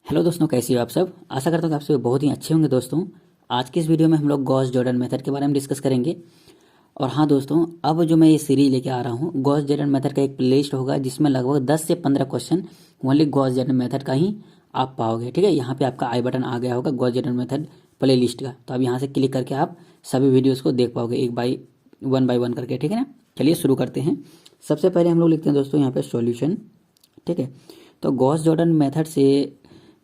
Hello दोस्तों, कैसे हो आप सब। आशा करता हूँ कि आप सब बहुत ही अच्छे होंगे। दोस्तों आज की इस वीडियो में हम लोग गॉस जॉर्डन मेथड के बारे में डिस्कस करेंगे। और हाँ दोस्तों, अब जो मैं ये सीरीज लेके आ रहा हूँ गॉस जॉर्डन मेथड का एक प्लेलिस्ट होगा जिसमें लगभग 10 से 15 question only Gauss Jordan method का ही आप पाओगे। ठीक है, यहाँ पे आपका आई बटन आ गया होगा Gauss Jordan method play list का, तो आप यहाँ से क्लिक करके आप सभी वीडियोज़ को देख पाओगे एक बाई वन करके। ठीक है ना, चलिए शुरू करते हैं। सबसे पहले हम लोग लिखते हैं दोस्तों यहाँ पे सॉल्यूशन। ठीक है, तो गॉस जॉर्डन मेथड से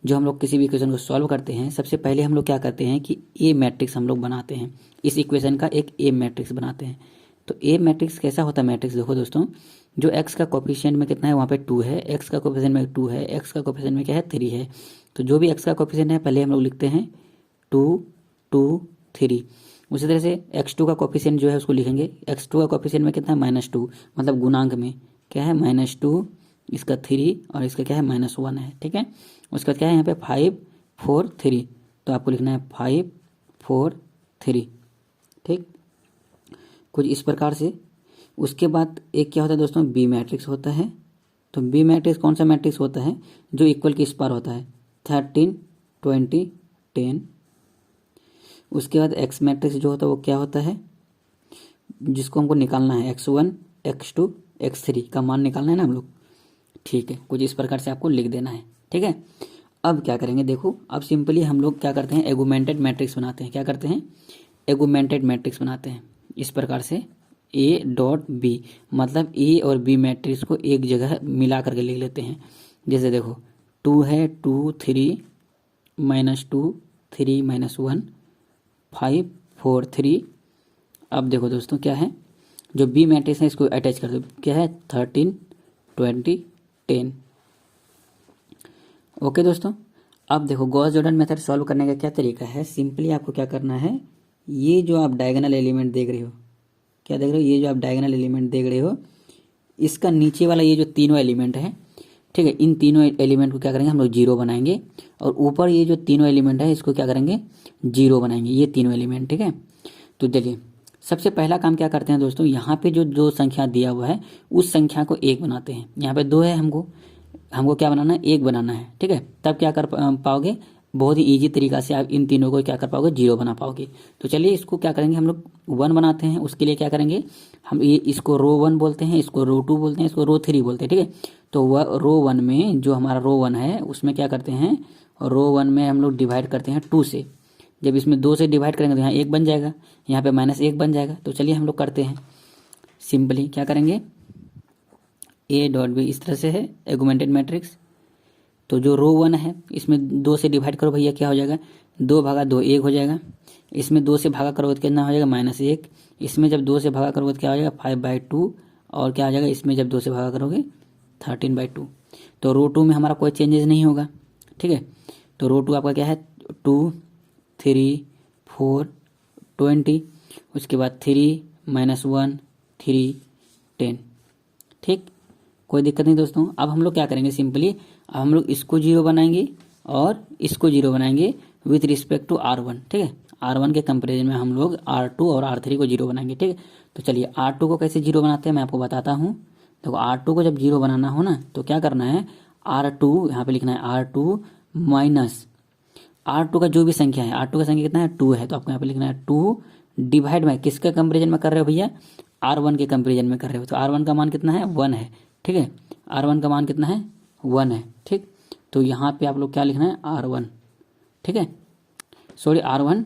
जो हम लोग किसी भी इक्वेशन को सॉल्व करते हैं, सबसे पहले हम लोग क्या करते हैं कि ए मैट्रिक्स हम लोग बनाते हैं। इस इक्वेशन का एक ए मैट्रिक्स बनाते हैं। तो ए मैट्रिक्स कैसा होता है मैट्रिक्स, देखो दोस्तों, जो एक्स का कोफिशिएंट में कितना है वहाँ पे 2 है, एक्स का कोफिशिएंट में 2 है, एक्स का कोफिशिएंट में क्या है 3 है। तो जो भी एक्स का कोफिशिएंट है पहले हम लोग लिखते हैं 2 2 3। उसी तरह से x2 का कोफिशिएंट जो है उसको लिखेंगे, x2 का कोफिशिएंट में कितना है -2, मतलब गुणांक में क्या है -2, इसका 3 और इसका क्या है -1 है। ठीक है, उसका क्या है यहाँ पे 5 4 3, तो आपको लिखना है 5 4 3। ठीक, कुछ इस प्रकार से। उसके बाद एक क्या होता है दोस्तों, बी मैट्रिक्स होता है। तो बी मैट्रिक्स कौन सा मैट्रिक्स होता है, जो इक्वल के इस पर होता है 13 20 10। उसके बाद एक्स मैट्रिक्स जो होता है वो क्या होता है, जिसको हमको निकालना है x1 x2 x3 का मान निकालना है ना हम लोग। ठीक है, कुछ इस प्रकार से आपको लिख देना है। ठीक है, अब क्या करेंगे, देखो अब सिंपली हम लोग क्या करते हैं, एगुमेंटेड मैट्रिक्स बनाते हैं। क्या करते हैं, एगुमेंटेड मैट्रिक्स बनाते हैं इस प्रकार से ए डॉट बी, मतलब ए और बी मैट्रिक्स को एक जगह मिला करके लिख लेते हैं। जैसे देखो 2 है 2 3 -2 3 -1 5 4 3। अब देखो दोस्तों क्या है, जो बी मैट्रिक्स है इसको अटैच कर दो, क्या है 13 20 10। ओके दोस्तों, अब देखो गॉस जॉर्डन मेथड सॉल्व करने का क्या तरीका है। सिंपली आपको क्या करना है, ये जो आप डायगोनल एलिमेंट देख रहे हो, क्या देख रहे हो, ये जो आप डायगोनल एलिमेंट देख रहे हो, इसका नीचे वाला ये जो तीनों एलिमेंट है, ठीक है, इन तीनों एलिमेंट को क्या करेंगे हम लोग जीरो बनाएंगे। और ऊपर ये जो तीनों एलिमेंट है इसको क्या करेंगे, जीरो बनाएंगे, ये तीनों एलिमेंट। ठीक है, तो चलिए सबसे पहला काम क्या करते हैं दोस्तों, यहाँ पे जो दो संख्या दिया हुआ है उस संख्या को एक बनाते हैं। यहाँ पे 2 है, हमको क्या बनाना है, 1 बनाना है। ठीक है, तब क्या कर पाओगे, बहुत ही इजी तरीका से आप इन तीनों को क्या कर पाओगे, जीरो बना पाओगे। तो चलिए इसको क्या करेंगे, हम लोग 1 बनाते हैं। उसके लिए क्या करेंगे, हम ये इसको रो 1 बोलते हैं, इसको रो 2 बोलते हैं, इसको रो 3 बोलते हैं। ठीक है, तो वह रो 1 में जो हमारा रो 1 है उसमें क्या करते हैं, रो 1 में हम लोग डिवाइड करते हैं 2 से। जब इसमें 2 से डिवाइड करेंगे तो यहाँ 1 बन जाएगा, यहाँ पे -1 बन जाएगा। तो चलिए हम लोग करते हैं, सिंपली क्या करेंगे, ए डॉट बी इस तरह से है एगुमेंटेड मैट्रिक्स। तो जो रो 1 है इसमें 2 से डिवाइड करो भैया, क्या हो जाएगा 2 भागा 2 1 हो जाएगा। इसमें 2 से भागा करोगे तो कितना हो जाएगा -1। इसमें जब 2 से भागा करोगे तो क्या हो जाएगा 5/2। और क्या हो जाएगा, इसमें जब 2 से भागा करोगे 13/2। तो रो 2 में हमारा कोई चेंजेस नहीं होगा। ठीक है, तो रो 2 आपका क्या है 2 3 4 20। उसके बाद 3 -1 3 10। ठीक, कोई दिक्कत नहीं दोस्तों। अब हम लोग क्या करेंगे, सिंपली अब हम लोग इसको जीरो बनाएंगे और इसको जीरो बनाएंगे विथ रिस्पेक्ट टू R1। ठीक है, R1 के कंपेरिजन में हम लोग R2 और R3 को जीरो बनाएंगे। ठीक है, तो चलिए R2 को कैसे जीरो बनाते हैं मैं आपको बताता हूँ। देखो R2 को जब जीरो बनाना हो ना तो क्या करना है, R2 यहाँ पे लिखना है R2 माइनस R2 का जो भी संख्या है, R2 का संख्या कितना है 2 है, तो आपको यहाँ पे लिखना है 2 डिवाइड बाय किसके कंपेरिजन में कर रहे हो भैया, R1 के कंपेरिजन में कर रहे हो। तो R1 का मान कितना है 1 है। ठीक है, R1 का मान कितना है 1 है। ठीक, तो यहाँ पे आप लोग क्या लिखना है R1। ठीक है, सॉरी R1,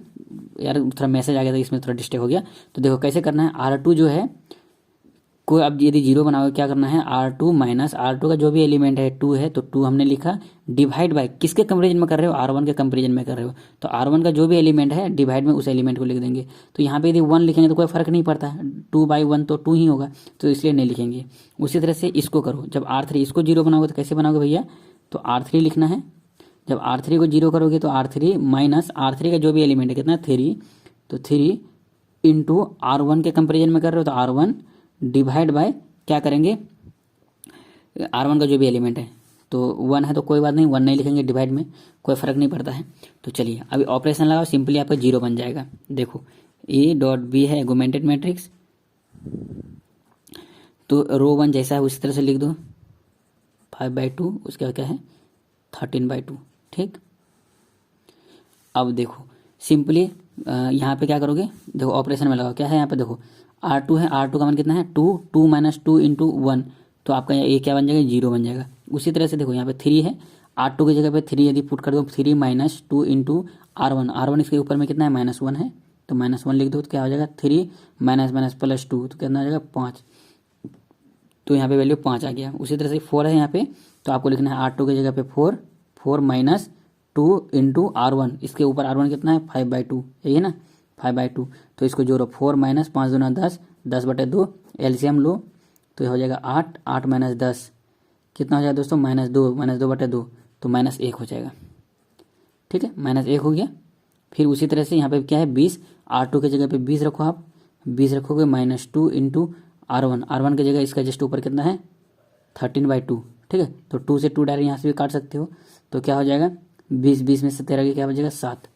यार थोड़ा मैसेज आ गया था इसमें थोड़ा डिस्टर्ब हो गया। तो देखो कैसे करना है, R2 जो है को अब यदि जीरो बनाओगे क्या करना है, R2 माइनस R2 का जो भी एलिमेंट है 2 है, तो 2 हमने लिखा, डिवाइड बाय किसके कंपेरिजन में कर रहे हो, R1 के कंपेरिजन में कर रहे हो। तो R1 का जो भी एलिमेंट है डिवाइड में उस एलिमेंट को लिख देंगे। तो यहाँ पे यदि 1 लिखेंगे तो कोई फर्क नहीं पड़ता, 2/1 तो 2 ही होगा, तो इसलिए नहीं लिखेंगे। उसी तरह से इसको करो, जब R3 इसको जीरो बनाओगे तो कैसे बनाओगे भैया, तो R3 लिखना है। जब R3 को जीरो करोगे तो R3 माइनस R3 का जो भी एलिमेंट है कितना 3, तो 3 इंटू R1 के कंपेरिजन में कर रहे हो तो R1 डिवाइड बाय क्या करेंगे, R1 का जो भी एलिमेंट है, तो 1 है तो कोई बात नहीं, 1 नहीं लिखेंगे डिवाइड में, कोई फर्क नहीं पड़ता है। तो चलिए अभी ऑपरेशन लगाओ, सिंपली आपका जीरो बन जाएगा। देखो ए डॉट बी है एगुमेंटेड मैट्रिक्स, तो रो 1 जैसा है उसी तरह से लिख दो 5/2, उसके बाद क्या है 13/2। ठीक। अब देखो सिंपली यहाँ पे क्या करोगे, देखो ऑपरेशन में लगाओ, क्या है यहाँ पे देखो R2 है, R2 का मान कितना है 2, 2 माइनस 2 इंटू 1, तो आपका ये क्या बन जाएगा 0 बन जाएगा। उसी तरह से देखो यहाँ पे 3 है, R2 की जगह पे 3 यदि पुट कर दो 3 माइनस 2 इंटू R1, R1 इसके ऊपर में कितना है -1 है, तो -1 लिख दो तो क्या हो जाएगा 3 माइनस माइनस प्लस 2 तो कितना आ जाएगा 5, तो यहाँ पे वैल्यू 5 आ गया। उसी तरह से 4 है यहाँ पे, तो आपको लिखना है R2 की जगह पे 4, 4 माइनस 2 इंटू R1, इसके ऊपर R1 कितना है 5/2, यही है ना 5/2, तो इसको जोड़ो 4 माइनस 5 दूना 10, 10/2 एलसीएम लो तो ये हो जाएगा 8, 8 माइनस 10 कितना हो जाएगा दोस्तों -2, -2/2 तो -1 हो जाएगा। ठीक है, -1 हो गया। फिर उसी तरह से यहाँ पे क्या है 20, R2 की जगह पे 20 रखो, आप 20 रखोगे -2 इंटू R1, R1 की जगह इसका जस्ट ऊपर कितना है 13/2, ठीक है, तो 2 से 2 डायरेक्ट यहाँ से भी काट सकते हो, तो क्या हो जाएगा 20, 20 में से 13 की क्या बचेगा 7,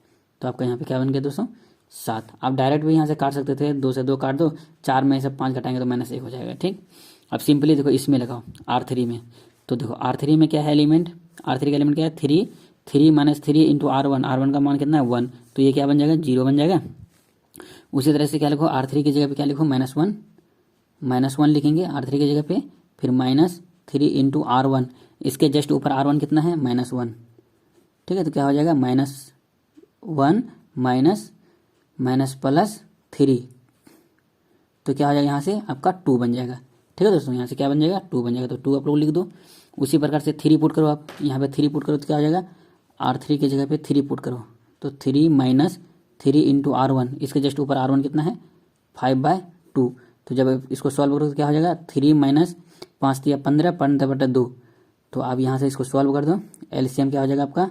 तो आपका यहाँ पे क्या बन गया दोस्तों 7। आप डायरेक्ट भी यहाँ से काट सकते थे, 2 से 2 काट दो, 4 में से 5 घटाएंगे तो -1 हो जाएगा। ठीक, अब सिंपली देखो इसमें लगाओ R3 में, तो देखो R3 में क्या है एलिमेंट, R3 का एलिमेंट क्या है 3, 3 माइनस 3 इंटू R1, R1 का मान कितना है 1, तो ये क्या बन जाएगा 0 बन जाएगा। उसी तरह से क्या लिखो R3 की जगह पे क्या लिखो -1 लिखेंगे R3 की जगह पे, फिर -3 इंटू R1, इसके जस्ट ऊपर R1 कितना है -1, ठीक है, तो क्या हो जाएगा -1 माइनस प्लस 3, तो क्या हो जाएगा यहाँ से आपका 2 बन जाएगा। ठीक है दोस्तों, यहाँ से क्या बन जाएगा 2 बन जाएगा, तो 2 आप लोग लिख दो। उसी प्रकार से 3 पुट करो, आप यहाँ पे 3 पुट करो तो क्या हो जाएगा R3 की जगह पे 3 पुट करो, तो 3 माइनस 3 इंटू R1, इसके जस्ट ऊपर R1 कितना है 5/2, तो जब इसको सॉल्व करो तो क्या हो जाएगा 3 माइनस 5 दिया 15, 15/2, तो आप यहाँ से इसको सॉल्व कर दो। एलसीएम क्या हो जाएगा आपका,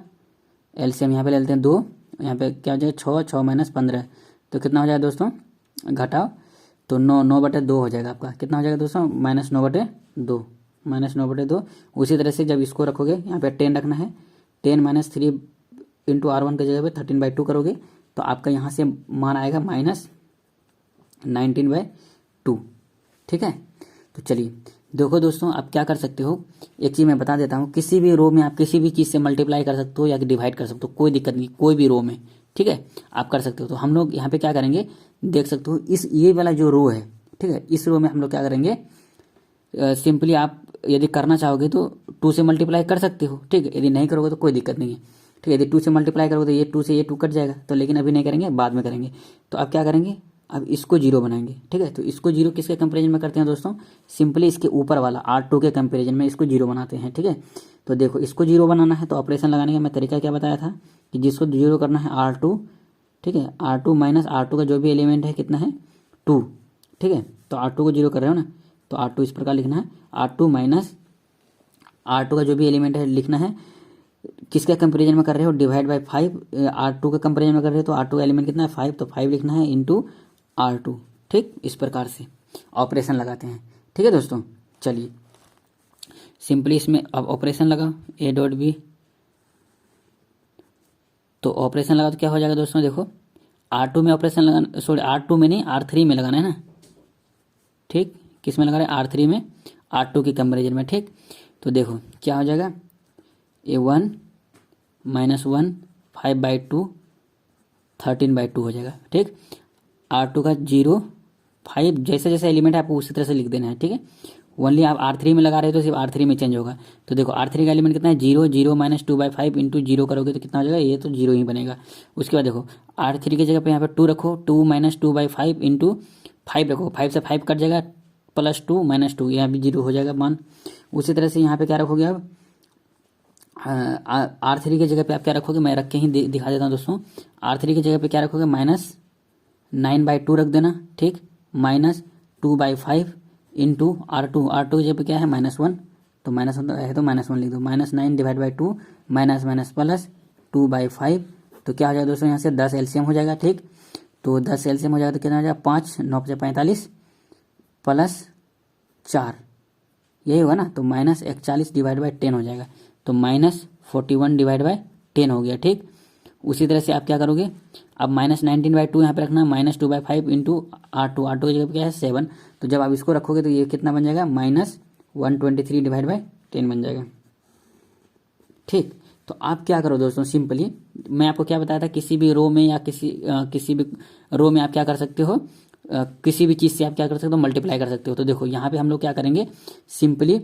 एलसीएम यहाँ पे ले लेते हैं 2, यहाँ पे क्या हो जाएगा 6, 6 माइनस 15, तो कितना हो जाएगा दोस्तों घटाओ, तो 9/2 हो जाएगा आपका, कितना हो जाएगा दोस्तों -9/2। उसी तरह से जब इसको रखोगे यहाँ पे 10 रखना है, 10 माइनस 3 इंटू R1 की जगह पे 13/2 करोगे तो आपका यहाँ से मान आएगा -19/2। ठीक है, तो चलिए देखो दोस्तों, आप क्या कर सकते हो, एक चीज़ मैं बता देता हूँ, किसी भी रो में आप किसी भी चीज़ से मल्टीप्लाई कर सकते हो या डिवाइड कर सकते हो, कोई दिक्कत नहीं, कोई भी रो में, ठीक है, आप कर सकते हो। तो हम लोग यहाँ पे क्या करेंगे देख सकते हो, इस ये वाला जो रो है, ठीक है, इस रो में हम लोग क्या करेंगे, सिंपली आप यदि करना चाहोगे तो 2 से मल्टीप्लाई कर सकते हो, ठीक है, यदि नहीं करोगे तो कोई दिक्कत नहीं है। ठीक है, यदि 2 से मल्टीप्लाई करोगे तो ये 2 से ये 2 कट जाएगा, तो लेकिन अभी नहीं करेंगे, बाद में करेंगे। तो अब क्या करेंगे, अब इसको 0 बनाएंगे। ठीक है, तो इसको 0 किसके कंपेरिजन में करते हैं दोस्तों, सिंपली इसके ऊपर वाला R2 के कंपेरिजन में इसको 0 बनाते हैं। ठीक है, तो देखो इसको 0 बनाना है तो ऑपरेशन लगाने का मैं तरीका क्या बताया था कि जिसको 0 करना है R2, ठीक है, R2 माइनस R2 का जो भी एलिमेंट है कितना है 2, ठीक है, तो R2 को 0 कर रहे हो ना, तो R2 इस प्रकार लिखना है, R2 माइनस R2 का जो भी एलिमेंट है लिखना है, किसके कंपेरिजन में कर रहे हो डिवाइड बाय 5, R2 के कंपेरिजन में कर रहे हो तो R2 का एलिमेंट कितना है 5, तो 5 लिखना है इंटू R2। ठीक, इस प्रकार से ऑपरेशन लगाते हैं। ठीक है दोस्तों, चलिए सिंपली इसमें अब ऑपरेशन लगाओ A.B, तो ऑपरेशन लगाओ तो क्या हो जाएगा दोस्तों, देखो R2 में ऑपरेशन लगाना, सॉरी R2 में नहीं R3 में लगाना है ना, ठीक, किस में लगा रहे हैं R3 में, R2 के कंपेरिजन में। ठीक, तो देखो क्या हो जाएगा A1 -1 5/2 13/2 हो जाएगा। ठीक, R2 का 0 5, जैसे जैसे एलिमेंट है आपको उसी तरह से लिख देना है। ठीक है, ओनली आप R3 में लगा रहे हो तो सिर्फ R3 में चेंज होगा। तो देखो R3 का एलिमेंट कितना है 0, 0 माइनस 2/5 इंटू 0 करोगे तो कितना हो जाएगा, ये तो 0 ही बनेगा। उसके बाद देखो R3 की जगह पे यहाँ पे 2 रखो, 2 माइनस 2/5 इंटू 5 रखो, 5 से 5 कट जाएगा, +2 -2, यहाँ भी 0 हो जाएगा मान। उसी तरह से यहाँ पे क्या रखोगे अब R3 की जगह पे आप क्या रखोगे, मैं रख के ही दिखा देता हूँ दोस्तों। R3 की जगह पे क्या रखोगे -9/2 रख देना। ठीक, -2/5 इंटू R2, R2 की जगह पे क्या है -1, तो -1 है तो -1 लिख दो, -9/2 माइनस प्लस 2/5, तो क्या हो जाएगा दोस्तों यहाँ से 10 एलसीएम हो जाएगा। ठीक, तो 10 एलसीएम हो जाएगा तो कितना हो जाएगा 5, 9 से 45 प्लस 4, यही होगा ना, तो -41 डिवाइड बाई 10 हो जाएगा, तो -41 डिवाइड बाई 10 हो गया। ठीक, उसी तरह से आप क्या करोगे, अब -19/2 यहाँ पे रखना, -2/5 इंटू R2 की जगह क्या है 7, तो जब आप इसको रखोगे तो ये कितना बन जाएगा -123 डिवाइड बाई 10 बन जाएगा। ठीक, तो आप क्या करो दोस्तों, सिंपली मैं आपको क्या बताया था, किसी भी रो में या किसी भी रो में आप क्या कर सकते हो, किसी भी चीज़ से आप क्या कर सकते हो, मल्टीप्लाई कर सकते हो। तो देखो यहाँ पे हम लोग क्या करेंगे, सिंपली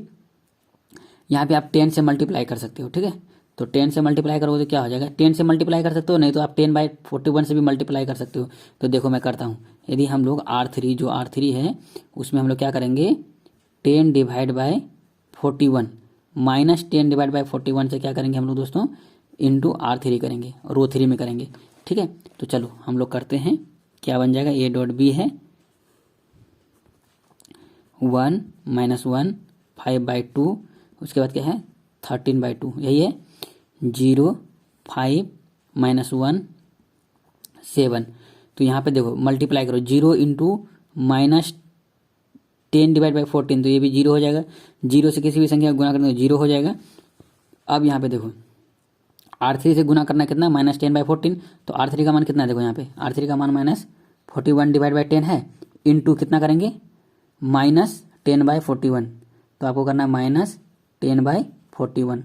यहाँ पे आप 10 से मल्टीप्लाई कर सकते हो, ठीक है। तो 10 से मल्टीप्लाई करोगे तो क्या हो जाएगा, 10 से मल्टीप्लाई कर सकते हो, नहीं तो आप 10/41 से भी मल्टीप्लाई कर सकते हो। तो देखो मैं करता हूँ, यदि हम लोग R3 जो R3 है उसमें हम लोग क्या करेंगे, 10/41 माइनस 10/41 से क्या करेंगे हम लोग दोस्तों, इंटू R3 करेंगे, रो 3 में करेंगे, ठीक है। तो चलो हम लोग करते हैं, क्या बन जाएगा, A डॉट बी है 1 - 1 5/2, उसके बाद क्या है 13/2, यही है 0 5 - 1 7। तो यहाँ पे देखो मल्टीप्लाई करो, 0 इंटू -10/14, तो ये भी 0 हो जाएगा, 0 से किसी भी संख्या गुना करने तो 0 हो जाएगा। अब यहाँ पे देखो R3 से गुना करना कितना, -10/14, तो R3 का मान कितना है, देखो यहाँ पे R3 का मान -41/10 है, इंटू कितना करेंगे -10/41, तो आपको करना है -10/41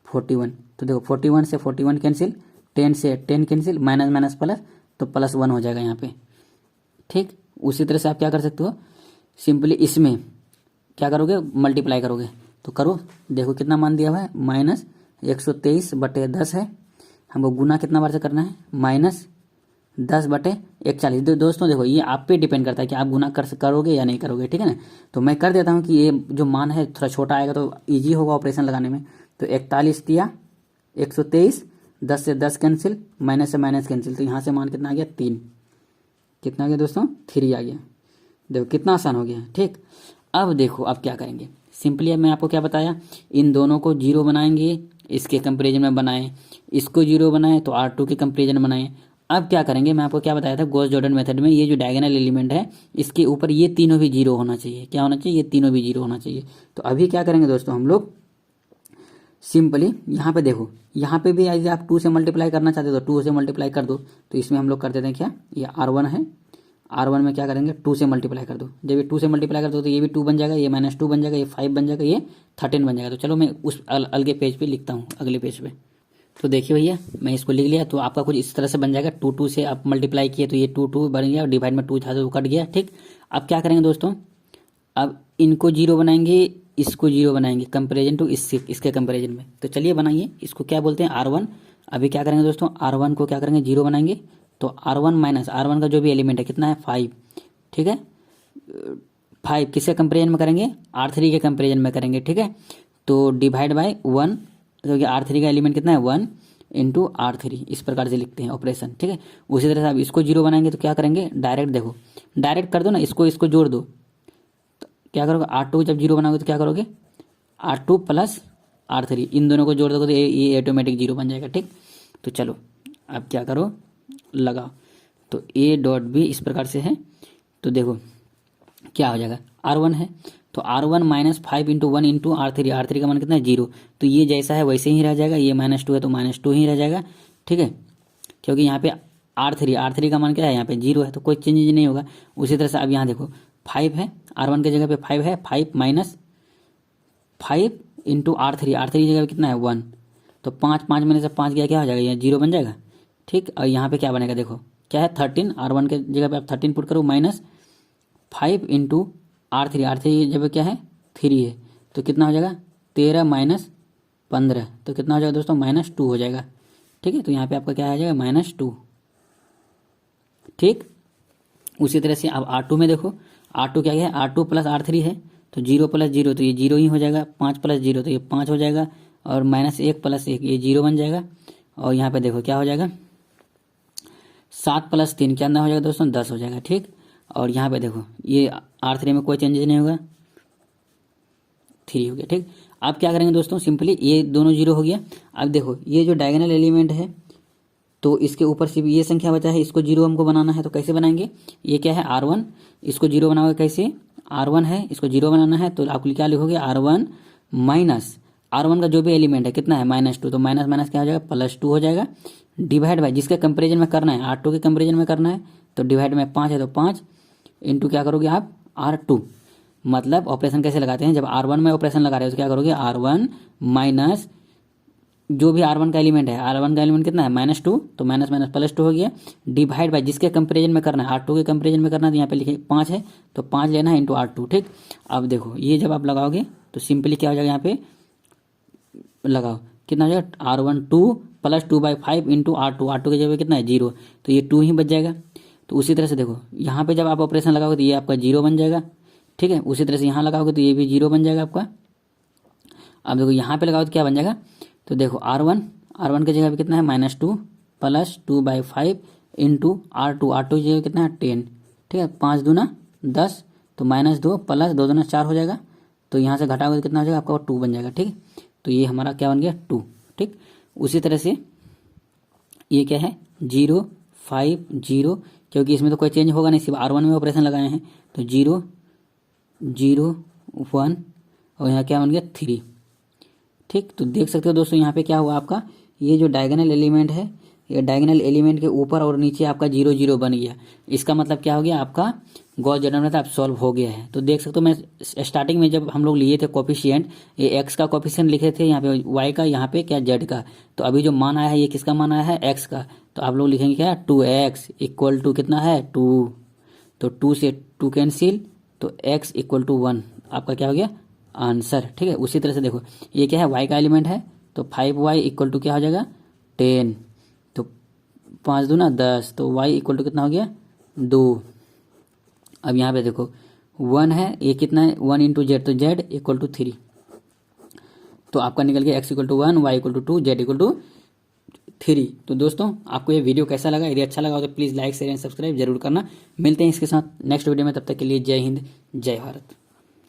41। तो देखो 41 से 41 कैंसिल, 10 से 10 कैंसिल, माइनस माइनस प्लस, तो +1 हो जाएगा यहाँ पे, ठीक। उसी तरह से आप क्या कर सकते हो, सिंपली इसमें क्या करोगे, मल्टीप्लाई करोगे, तो करो, देखो कितना मान दिया हुआ है, -123/10 है, हमको गुना कितना बार से करना है, -10/41। दोस्तों देखो ये आप पे डिपेंड करता है कि आप गुना करोगे या नहीं करोगे, ठीक है ना। तो मैं कर देता हूँ कि ये जो मान है थोड़ा छोटा आएगा तो ईजी होगा ऑपरेशन लगाने में। तो 41 दिया, 123, 10 से 10 कैंसिल, माइनस से माइनस कैंसिल, तो यहाँ से मान कितना आ गया 3, कितना आ गया दोस्तों 3 आ गया। देखो कितना आसान हो गया, ठीक। अब देखो अब क्या करेंगे, सिंपली अब मैं आपको क्या बताया, इन दोनों को 0 बनाएंगे, इसके कंपेरिजन में बनाएं, इसको 0 बनाएं तो R2 के कंपेरिजन बनाएं। अब क्या करेंगे, मैं आपको क्या बताया था, गॉस जॉर्डन मेथड में ये जो डायगोनल एलिमेंट है इसके ऊपर ये तीनों भी 0 होना चाहिए, क्या होना चाहिए, ये तीनों भी 0 होना चाहिए। तो अभी क्या करेंगे दोस्तों, हम लोग सिंपली यहाँ पे देखो, यहाँ पे भी यदि आप 2 से मल्टीप्लाई करना चाहते हो तो 2 से मल्टीप्लाई कर दो। तो इसमें हम लोग कर देते हैं क्या, ये R1 है, R1 में क्या करेंगे 2 से मल्टीप्लाई कर दो, जब ये 2 से मल्टीप्लाई कर दो तो ये भी 2 बन जाएगा, ये -2 बन जाएगा, ये 5 बन जाएगा, ये 13 बन जाएगा। तो चलो मैं उस अलगे पेज पे लिखता हूँ, अगले पेज पे। तो देखिए भैया मैं इसको लिख लिया, तो आपका कुछ इस तरह से बन जाएगा, 2 से आप मल्टीप्लाई किए तो ये 2 बन गया, और डिवाइड में 2 था तो कट गया, ठीक। अब क्या करेंगे दोस्तों, अब इनको 0 बनाएंगे, इसको 0 बनाएंगे, कंपेरिजन टू इसके कंपेरिजन में। तो चलिए बनाइए, इसको क्या बोलते हैं R1। अभी क्या करेंगे दोस्तों, R1 को क्या करेंगे 0 बनाएंगे, तो R1 माइनस R1 का जो भी एलिमेंट है कितना है 5, ठीक है। 5 किसके कंपेरिजन में करेंगे, R3 के कंपेरिजन में करेंगे, ठीक है। तो डिवाइड बाय 1, क्योंकि R3 का एलिमेंट कितना है 1 इंटू R3, इस प्रकार से लिखते हैं ऑपरेशन, ठीक है। उसी तरह से आप इसको 0 बनाएंगे तो क्या करेंगे, डायरेक्ट देखो, डायरेक्ट कर दो ना, इसको जोड़ दो, तो क्या करोगे, R2 जब 0 बनाओगे तो क्या करोगे, R2 + R3, इन दोनों को जोड़ दोगे तो ये ऑटोमेटिक 0 बन जाएगा, ठीक। तो चलो अब क्या करो, लगाओ, तो A डॉट बी इस प्रकार से है। तो देखो क्या हो जाएगा, R1 है, तो R1 -5 × 1 × R3, R3 का मान कितना है 0, तो ये जैसा है वैसे ही रह जाएगा, ये -2 है तो -2 ही रह जाएगा, ठीक है। क्योंकि यहाँ पे R3 का मान क्या है, यहाँ पे 0 है, तो कोई चेंज नहीं होगा। उसी तरह से अब यहाँ देखो 5 है, R1 की जगह पे 5 है, 5 - 5 × R3 की जगह पे कितना है 1, तो 5 में से 5 गया, क्या हो जाएगा, यहाँ 0 बन जाएगा, ठीक। और यहाँ पे क्या बनेगा, देखो क्या है 13, R1 के जगह पे आप 13 पुट करो, -5 × R3 की जगह क्या है 3 है, तो कितना हो जाएगा 13 - 15, तो कितना हो जाएगा दोस्तों -2 हो जाएगा, ठीक है। तो यहाँ पे आपका क्या आ जाएगा -2, ठीक। उसी तरह से अब R2 में देखो, R2 क्या है, R2 + R3 है, तो 0 + 0 तो ये 0 ही हो जाएगा, 5 + 0 तो ये 5 हो जाएगा, और -1 + 1 ये 0 बन जाएगा। और यहाँ पे देखो क्या हो जाएगा, 7 + 3 क्या हो जाएगा दोस्तों 10 हो जाएगा, ठीक। और यहाँ पे देखो ये R3 में कोई चेंजेस नहीं होगा, 3 हो गया, ठीक। अब क्या करेंगे दोस्तों, सिंपली ये दोनों 0 हो गया। अब देखो ये जो डायगोनल एलिमेंट है, तो इसके ऊपर सिर्फ ये संख्या बचा है, इसको 0 हमको बनाना है, तो कैसे बनाएंगे, ये क्या है R1, इसको 0 बनाओगे कैसे, R1 है, इसको 0 बनाना है, तो आप क्या लिखोगे R1 माइनस R1 का जो भी एलिमेंट है कितना है -2, तो माइनस माइनस क्या हो जाएगा +2 हो जाएगा, डिवाइड बाय जिसके कंपेरिजन में करना है R2 के कंपेरिजन में करना है, तो डिवाइड में 5 है तो 5 इंटू क्या करोगे आप R2। मतलब ऑपरेशन कैसे लगाते हैं, जब R1 में ऑपरेशन लगा रहे हो तो क्या करोगे, R1 माइनस जो भी R1 का एलिमेंट है, R1 का एलिमेंट कितना है -2, तो माइनस माइनस +2 हो गया, डिवाइड बाय जिसके कंपेरिजन में करना है R2 के कंपेरिजन में करना है, तो यहाँ पे लिखे 5 है तो 5 लेना है इंटू R2। ठीक, अब देखो ये जब आप लगाओगे तो सिंपली क्या हो जाएगा, यहाँ पे लगाओ कितना हो जाएगा R1 2 + 2/5 इंटू R2 की जगह कितना है 0, तो ये 2 ही बच जाएगा। तो उसी तरह से देखो यहाँ पे जब आप ऑपरेशन लगाओगे तो ये आपका 0 बन जाएगा। ठीक है, उसी तरह से यहाँ लगाओगे तो ये भी 0 बन जाएगा आपका। अब देखो यहाँ पे लगाओ तो क्या बन जाएगा, तो देखो R1 की जगह पे कितना है -2 + 2/5 इंटू R2 की जगह कितना है 10। ठीक है, 5 दूना 10, तो -2 + 2 दूना 4 हो जाएगा, तो यहाँ से घटाओगे तो कितना हो जाएगा आपका 2 बन जाएगा। ठीक, तो ये हमारा क्या बन गया 2। ठीक, उसी तरह से ये क्या है 0 5 0, क्योंकि इसमें तो कोई चेंज होगा नहीं, सिर्फ R1 में ऑपरेशन लगाए हैं, तो 0 0 1 और यहाँ क्या बन गया 3। ठीक, तो देख सकते हो दोस्तों यहाँ पे क्या हुआ आपका, ये जो डायगोनल एलिमेंट है, ये डायगोनल एलिमेंट के ऊपर और नीचे आपका 0 0 बन गया। इसका मतलब क्या हो गया, आपका गॉस जॉर्डन मेथड अब सॉल्व हो गया है। तो देख सकते हो मैं स्टार्टिंग में जब हम लोग लिए थे कोफिशिएंट, ये एक्स का कोफिशिएंट लिखे थे, यहाँ पे वाई का, यहाँ पे क्या जेड का। तो अभी जो मान आया है ये किसका मान आया है, एक्स का। तो आप लोग लिखेंगे क्या 2x = कितना है 2, तो 2 से 2 कैंसिल, तो x = 1 आपका क्या हो गया आंसर। ठीक है, उसी तरह से देखो ये क्या है y का एलिमेंट है, तो 5y = क्या हो जाएगा 10, तो 5 दूना 10, तो y = कितना हो गया 2। अब यहाँ पे देखो 1 है, ये कितना है 1 इंटू जेड, तो z = 3, तो आपका निकल गया x = 1 y = 2 z = 3। तो दोस्तों आपको ये वीडियो कैसा लगा, यदि अच्छा लगा तो please like share and subscribe जरूर करना। मिलते हैं इसके साथ नेक्स्ट वीडियो में, तब तक के लिए जय हिंद जय भारत।